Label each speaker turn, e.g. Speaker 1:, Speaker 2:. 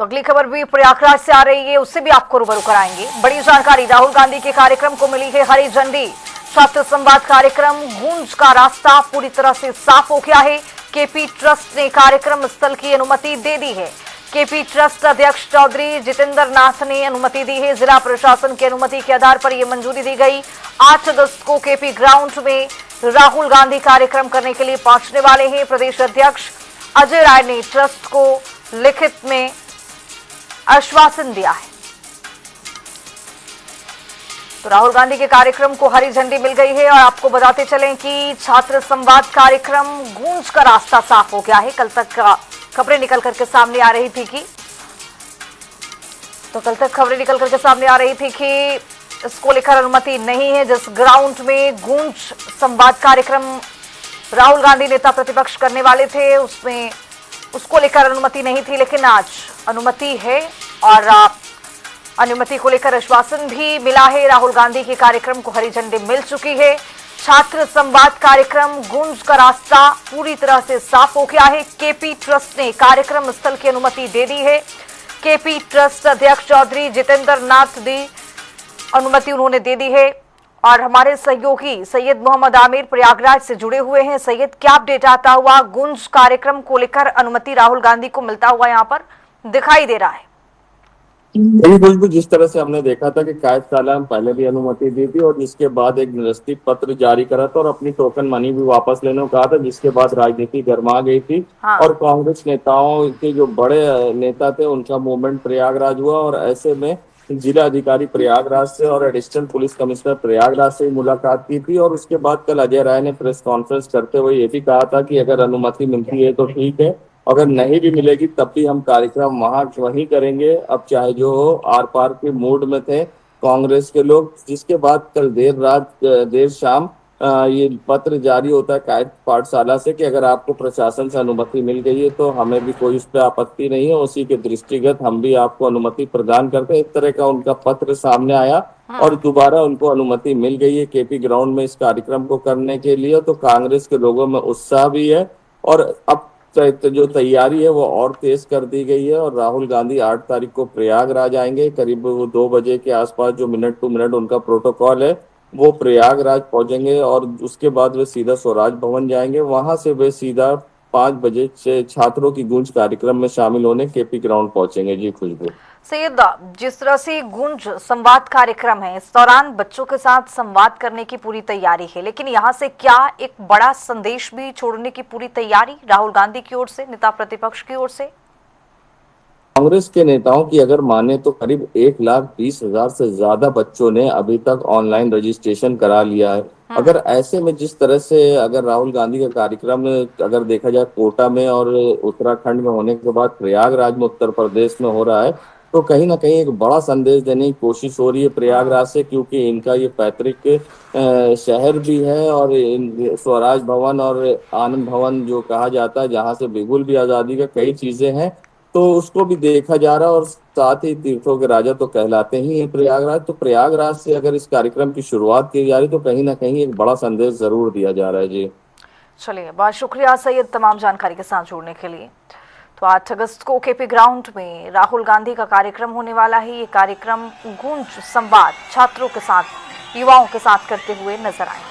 Speaker 1: तो अगली खबर भी प्रयागराज से आ रही है, उससे भी आपको रूबरू कराएंगे। बड़ी जानकारी, राहुल गांधी के कार्यक्रम को मिली है हरी झंडी। छात्र संवाद कार्यक्रम गूंज का रास्ता पूरी तरह से साफ हो गया है। केपी ट्रस्ट ने कार्यक्रम स्थल की अनुमति दे दी है। केपी ट्रस्ट अध्यक्ष चौधरी जितेंद्र नाथ ने अनुमति दी है। जिला प्रशासन की अनुमति के आधार पर यह मंजूरी दी गई। 8 अगस्त को केपी ग्राउंड में राहुल गांधी कार्यक्रम करने के लिए पहुंचने वाले हैं। प्रदेश अध्यक्ष अजय राय ने ट्रस्ट को लिखित में आश्वासन दिया है। तो राहुल गांधी के कार्यक्रम को हरी झंडी मिल गई है और आपको बताते चलें कि छात्र संवाद कार्यक्रम गूंज का रास्ता साफ हो गया है। कल तक खबरें निकल करके सामने आ रही थी कि इसको लेकर अनुमति नहीं है। जिस ग्राउंड में गूंज संवाद कार्यक्रम राहुल गांधी नेता प्रतिपक्ष करने वाले थे उसमें उसको लेकर अनुमति नहीं थी, लेकिन आज अनुमति है और अनुमति को लेकर आश्वासन भी मिला है। राहुल गांधी के कार्यक्रम को हरी झंडी मिल चुकी है। छात्र संवाद कार्यक्रम गूंज का रास्ता पूरी तरह से साफ हो गया है। केपी ट्रस्ट ने कार्यक्रम स्थल की अनुमति दे दी है। केपी ट्रस्ट अध्यक्ष चौधरी जितेंद्र नाथ दी अनुमति उन्होंने दे दी है। और हमारे सहयोगी सैयद मोहम्मद आमिर प्रयागराज से जुड़े हुए हैं। सैयद, क्या अपडेट आता हुआ गूंज कार्यक्रम को लेकर अनुमति राहुल गांधी को मिलता हुआ यहाँ पर दिखाई दे रहा है?
Speaker 2: बिल्कुल, जिस तरह से हमने देखा था कि कार्यशाला में पहले भी अनुमति दी थी और जिसके बाद एक निरस्ती पत्र जारी करा था और अपनी टोकन मनी भी वापस लेने को कहा था, जिसके बाद राजनीति गर्मा गई थी। हाँ। और कांग्रेस नेताओं के जो बड़े नेता थे उनका मूवमेंट प्रयागराज हुआ और ऐसे में जिला अधिकारी प्रयागराज से और एडिशनल पुलिस कमिश्नर प्रयागराज से मुलाकात की थी। और उसके बाद कल अजय राय ने प्रेस कॉन्फ्रेंस करते हुए ये भी कहा था कि अगर अनुमति मिलती है तो ठीक है, अगर नहीं भी मिलेगी तब भी हम कार्यक्रम वहीं करेंगे, अब चाहे जो हो। आर पार के मूड में थे कांग्रेस के लोग। जिसके बाद कल देर शाम ये पत्र जारी होता है कायद पाठशाला से कि अगर आपको प्रशासन से अनुमति मिल गई है तो हमें भी कोई उस पर आपत्ति नहीं है, उसी के दृष्टिगत हम भी आपको अनुमति प्रदान करते हैं। इस तरह का उनका पत्र सामने आया और दोबारा उनको अनुमति मिल गई है केपी ग्राउंड में इस कार्यक्रम को करने के लिए। तो कांग्रेस के लोगों में उत्साह भी है और अब जो तैयारी है वो और तेज कर दी गई है। और राहुल गांधी 8 तारीख को प्रयागराज आएंगे। करीब वो 2 बजे के आसपास जो मिनट टू मिनट उनका प्रोटोकॉल है वो प्रयागराज पहुंचेंगे और उसके बाद वे सीधा स्वराज भवन जाएंगे। वहां से वे सीधा 5 बजे छात्रों की गूंज कार्यक्रम में शामिल होने केपी ग्राउंड पहुंचेंगे। जी खुशबू।
Speaker 1: सैयद, जिस तरह से गूंज संवाद कार्यक्रम है, इस दौरान बच्चों के साथ संवाद करने की पूरी तैयारी है, लेकिन यहाँ से क्या एक बड़ा संदेश भी छोड़ने की पूरी तैयारी राहुल गांधी की ओर से, नेता प्रतिपक्ष की ओर से?
Speaker 2: कांग्रेस के नेताओं की अगर माने तो करीब 1,20,000 से ज्यादा बच्चों ने अभी तक ऑनलाइन रजिस्ट्रेशन करा लिया है। अगर ऐसे में जिस तरह से अगर राहुल गांधी का कार्यक्रम अगर देखा जाए कोटा में और उत्तराखंड में होने के बाद प्रयागराज में उत्तर प्रदेश में हो रहा है, तो कहीं ना कहीं एक बड़ा संदेश देने की कोशिश हो रही है प्रयागराज से, क्योंकि इनका ये पैतृक शहर भी है और स्वराज भवन और आनंद भवन जो कहा जाता है, जहाँ से बिल्कुल भी आजादी का कई चीजें हैं, तो उसको भी देखा जा रहा है। और साथ ही तीर्थों के राजा तो कहलाते ही हैं प्रयागराज। तो प्रयागराज से अगर इस कार्यक्रम की शुरुआत की जा रही तो कहीं ना कहीं एक बड़ा संदेश जरूर दिया जा रहा है। जी
Speaker 1: चलिए, बहुत शुक्रिया सैयद तमाम जानकारी के साथ जुड़ने के लिए। तो 8 अगस्त को केपी ग्राउंड में राहुल गांधी का कार्यक्रम होने वाला है। ये कार्यक्रम गूंज संवाद छात्रों के साथ, युवाओं के साथ करते हुए नजर आएंगे।